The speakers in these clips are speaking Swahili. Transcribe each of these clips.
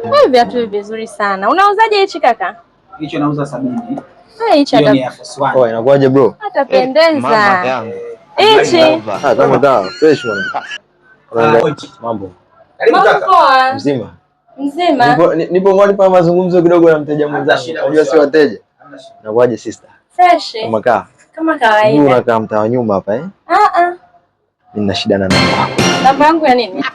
Wewe viatu vizuri sana. Unauzaje hichi kaka? Hicho nauza 70. Hichi ni Air Force 1. Oh, inakuaje bro? Atapendeza. Mama yangu. Hichi. Kama dawa fresh bwana. Mambo. Karibu kaka. Mzima. Mzima. Nipo ngoni pa mazungumzo kidogo na mteja mwenzangu. Unajua si wateja. Inakuaje sister? Fresh. Kama kawaida. Unakaa mtaa wa nyuma hapa eh? Nina shida na namba yako. Namba yangu ya nini?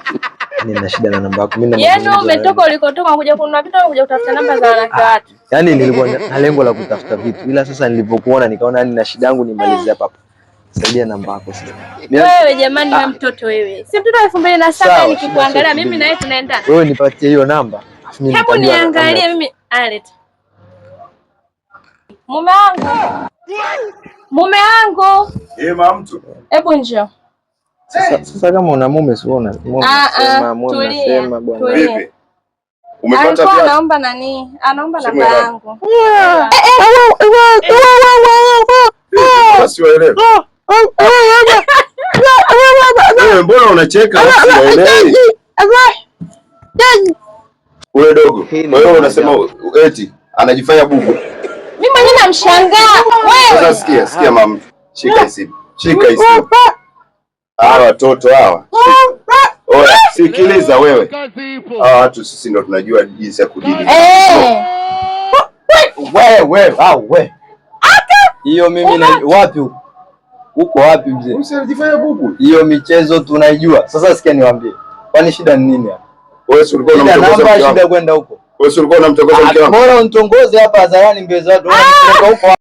Nina shida na namba yako. Mimi Yaani umetoka ulikotoka kuja kununua vitu au kuja kutafuta namba za wanawake watu? Yaani nilikuwa na lengo la kutafuta vitu. Ila sasa nilipokuona nikaona nina shida yangu nimalizie hapa. Saidia namba yako sasa. Wewe jamani wewe mtoto wewe. Si mtoto 2007 nikikuangalia mimi na wewe tunaenda. Wewe nipatie hiyo namba. Hebu niangalie mimi. Aleta. Mume wangu. Mume wangu. Mtu. Hebu njoo. Sasa kama una mume si unaona sema mume nasema bwana. Vipi? Umepata pia? Anaomba nani? Anaomba namba yangu. Siwaelewi. Wewe mbona unacheka? Siwaelewi. Wewe dogo. Kwa hiyo unasema eti anajifanya bubu. Mimi mwenyewe namshangaa. Wewe. Sasa sikia mama. Shika hizi. Shika hizi. Hawa watoto hawa. Oya, sikiliza wewe. Hawa watu sisi ndo tunajua jinsi ya kudili. Wewe. Hiyo mimi na wapi huko? Uko wapi mzee? Usijifanye bubu. Hiyo michezo tunaijua. Sasa sikia niwaambie. Kwani shida ni nini hapa? Wewe si ulikuwa unamtongoza mke wangu? Shida kwenda huko. Wewe si ulikuwa unamtongoza mke wangu? Bora unitongoze hapa hadharani mbele za watu. Unanipeleka huko.